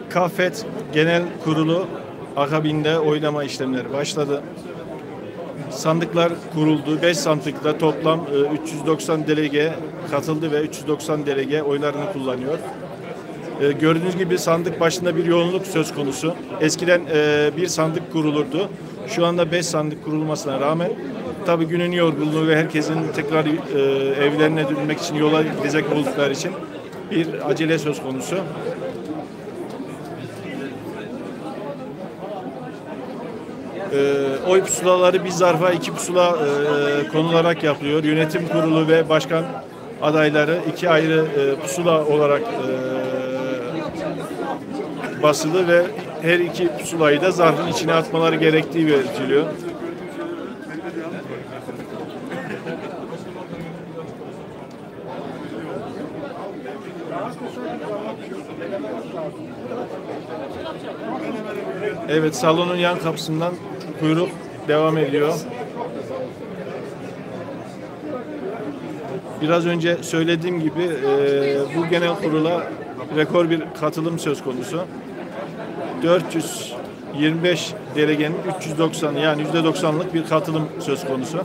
KAFET Genel Kurulu akabinde oylama işlemleri başladı. Sandıklar kuruldu. 5 sandıkta toplam 390 delege katıldı ve 390 delege oylarını kullanıyor. Gördüğünüz gibi sandık başında bir yoğunluk söz konusu. Eskiden bir sandık kurulurdu. Şu anda 5 sandık kurulmasına rağmen tabii günün yorgunluğu ve herkesin tekrar evlerine dönmek için yola gidecek oldukları için bir acele söz konusu. Oy pusulaları bir zarfa 2 pusula konularak yapılıyor. Yönetim kurulu ve başkan adayları 2 ayrı pusula olarak basılı ve her 2 pusulayı da zarfın içine atmaları gerektiği belirtiliyor. Evet, salonun yan kapısından kuyruk devam ediyor. Biraz önce söylediğim gibi bu genel kurula rekor bir katılım söz konusu. 425 delegenin 390 yani %90'lık bir katılım söz konusu.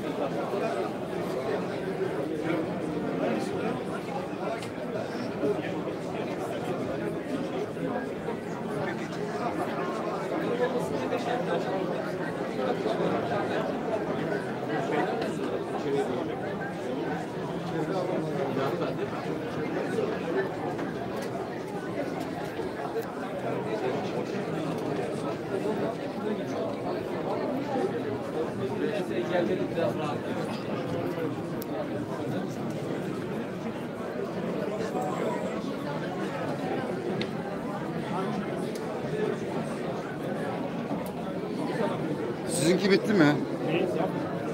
Sizinki bitti mi?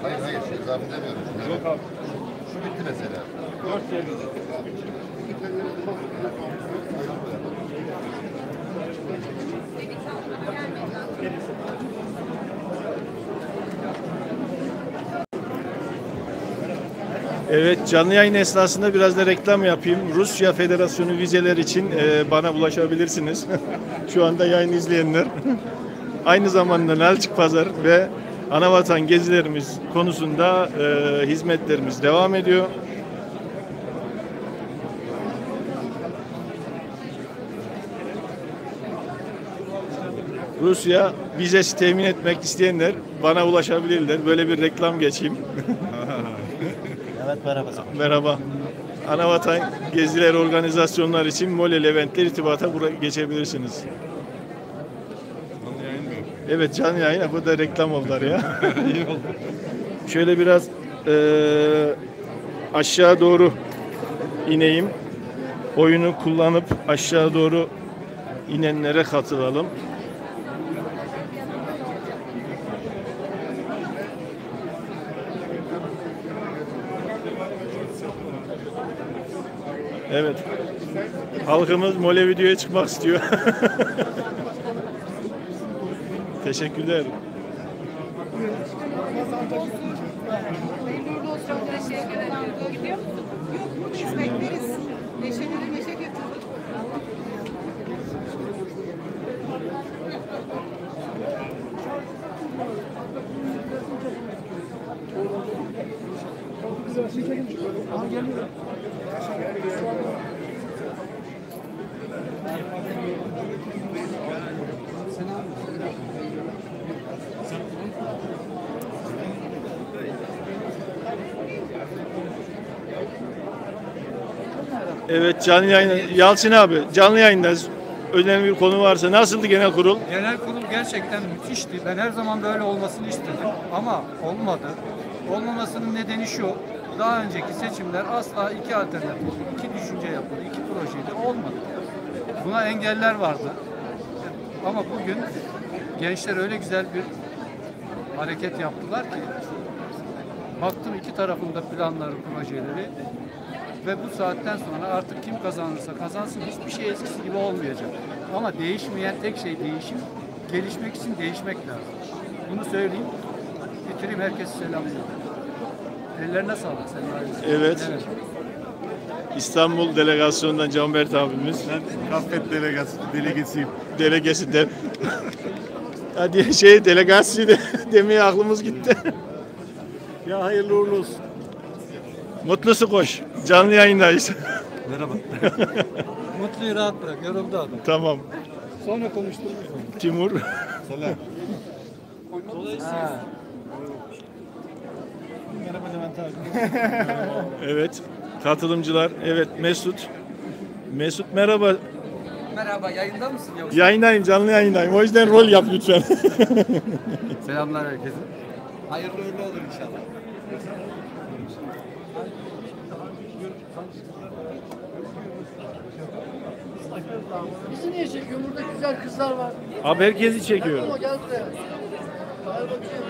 Hayır hayır, zaten demiyorum. Yok abi. Şu bitti mesela. 4 geldi. Evet, canlı yayın esnasında biraz da reklam yapayım. Rusya Federasyonu vizeler için bana ulaşabilirsiniz. Şu anda yayın izleyenler. Aynı zamanda Nalçık Pazar ve Anavatan gezilerimiz konusunda hizmetlerimiz devam ediyor. Rusya vizesi temin etmek isteyenler bana ulaşabilirler. Böyle bir reklam geçeyim. Evet, merhaba. Merhaba. Anavatan geziler organizasyonlar için MOLE Levent'le irtibata geçebilirsiniz. Canlı yayın mı? Evet, canlı yayın. Bu da reklam oldular ya. İyi oldu. Şöyle biraz aşağı doğru ineyim. Oyunu kullanıp aşağı doğru inenlere katılalım. Evet. Halkımız MOLE videoya çıkmak istiyor. Teşekkürler. Evet, canlı yayın. Yalçın abi, canlı yayındayız. Önemli bir konu varsa nasıldı genel kurul? Genel kurul gerçekten müthişti. Ben her zaman böyle olmasını istedim ama olmadı. Olmamasının nedeni şu: daha önceki seçimler asla iki alternatif, iki düşünce yapıldı, iki projeydi, olmadı. Buna engeller vardı. Ama bugün gençler öyle güzel bir hareket yaptılar ki, baktım iki tarafında planları, projeleri ve bu saatten sonra artık kim kazanırsa kazansın hiçbir şey eskisi gibi olmayacak. Ama değişmeyen tek şey değişim. Gelişmek için değişmek lazım. Bunu söyleyeyim. Bitireyim, herkesi selamlıyorum. Ellerine sağlık. Evet. İstanbul delegasyonundan Canberk abimiz. Ben Kaffet delegesiyim. Delegesi de. Hadi delegasi demeye aklımız gitti. Ya hayırlı uğurlu olsun. Mutlusu koş. Canlı yayındayız. Merhaba. Mutluyu rahat bırak. Yoruldu adam. Tamam. Sonra konuştururuz. Timur. Selam. Merhaba Levent abi. Evet. Katılımcılar. Evet Mesut. Mesut merhaba. Merhaba, yayında mısın yoksa? Yayındayım, canlı yayındayım. O yüzden rol yap lütfen. Selamlar herkese. Hayırlı uğurlu olur inşallah. Bizi niye çekiyor? Burada güzel kızlar var. Abi herkesi çekiyor. Ama gel buraya. Gel bakayım.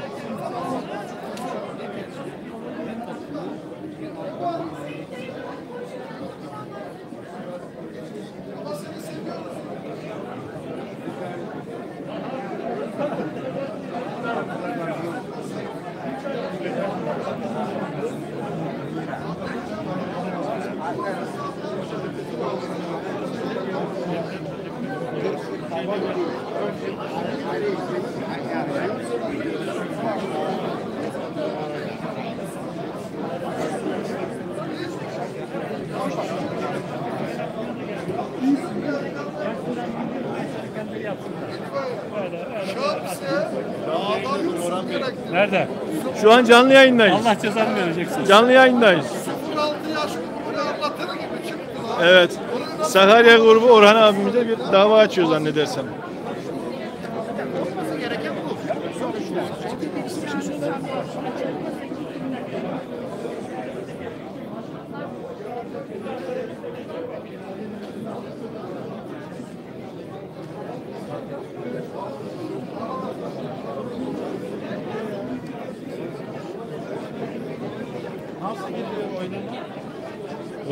Nerede? Şu an canlı yayındayız. Allah cezanı vereceksin. Canlı yayındayız. 06 yaş grubunu anlatır gibi çıktı lan. Evet. Sakarya grubu Orhan abimize bir dava açıyor zannedersem. Gereken bu.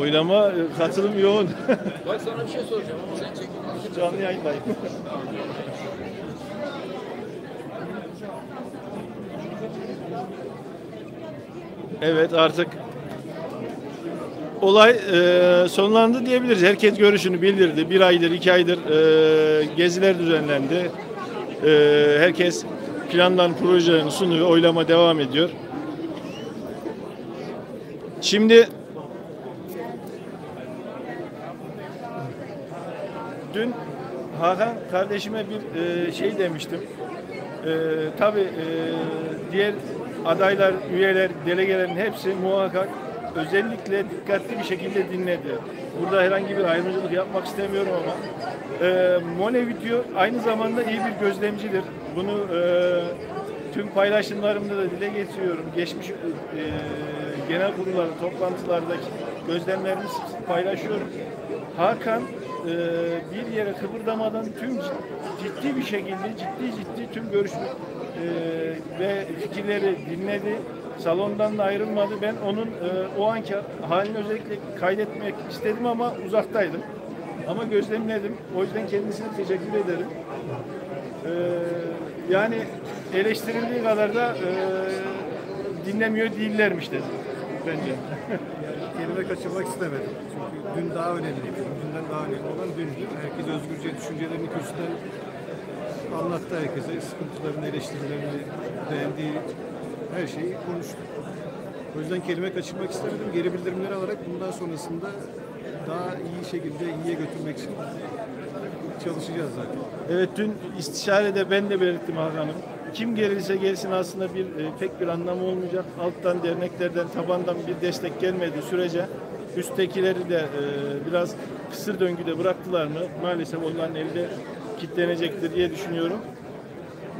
Oylama katılım yoğun. Bak sana bir şey soracağım ama sen çekin. Canlı yayındayım. Evet artık olay sonlandı diyebiliriz. Herkes görüşünü bildirdi. 1 aydır, 2 aydır geziler düzenlendi. Herkes plandan projelerini sunuyor. Oylama devam ediyor. Şimdi dün Hakan kardeşime bir şey demiştim. Tabii diğer adaylar, üyeler, delegelerin hepsi muhakkak özellikle dikkatli bir şekilde dinledi. Burada herhangi bir ayrımcılık yapmak istemiyorum ama Montevideo aynı zamanda iyi bir gözlemcidir. Bunu tüm paylaşımlarımda da dile getiriyorum. Geçmiş genel kurulları, toplantılardaki gözlemlerimi paylaşıyorum. Hakan bir yere kıpırdamadan tüm ciddi bir şekilde ciddi tüm görüş ve fikirleri dinledi. Salondan da ayrılmadı. Ben onun o anki halini özellikle kaydetmek istedim ama uzaktaydım. Ama gözlemledim. O yüzden kendisine teşekkür ederim. Yani eleştirildiği kadar da dinlemiyor değillermiş dedi bence. Kelime kaçırmak istemedim. Çünkü dün daha önemliydi. Dünden daha önemli olan dündü. Herkes özgürce düşüncelerini kürsüden anlattı herkese. Sıkıntılarını, eleştirilerini, beğendiği her şeyi konuştu. O yüzden kelime kaçırmak istemedim. Geri bildirimleri alarak bundan sonrasında daha iyi şekilde iyiye götürmek için çalışacağız zaten. Evet dün istişarede ben de belirttim Hakan'ım. Kim gelirse gelsin aslında pek bir anlamı olmayacak. Alttan derneklerden, tabandan bir destek gelmediği sürece üsttekileri de biraz kısır döngüde bıraktılar mı maalesef onların elde kilitlenecektir diye düşünüyorum.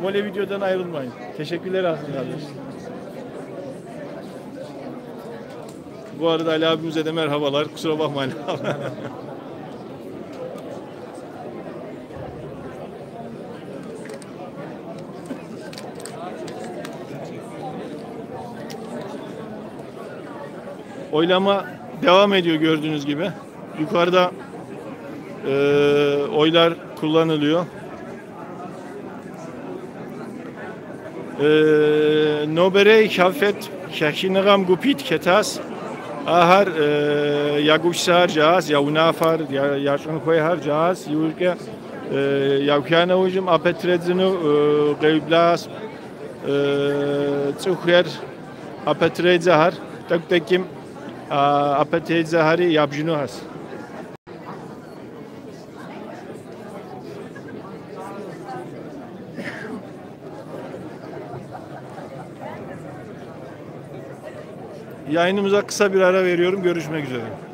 Montevideo'dan ayrılmayın. Teşekkürler Hakan kardeş. Bu arada Ali abimize de merhabalar. Kusura bakmayın. Oylama devam ediyor gördüğünüz gibi. Yukarıda oylar kullanılıyor. Nobere Kafet Kakinagam Gupit Ketas Ahar Yaguşsar Caz, Yaunafar, Yaşankoy Har Caz, Yurke Yavkana Hocam Apetredzinu Gevblas Tsuher Apetredzahar Taktekim Apetredzahari Yabjinu Has. Yayınımıza kısa bir ara veriyorum. Görüşmek üzere.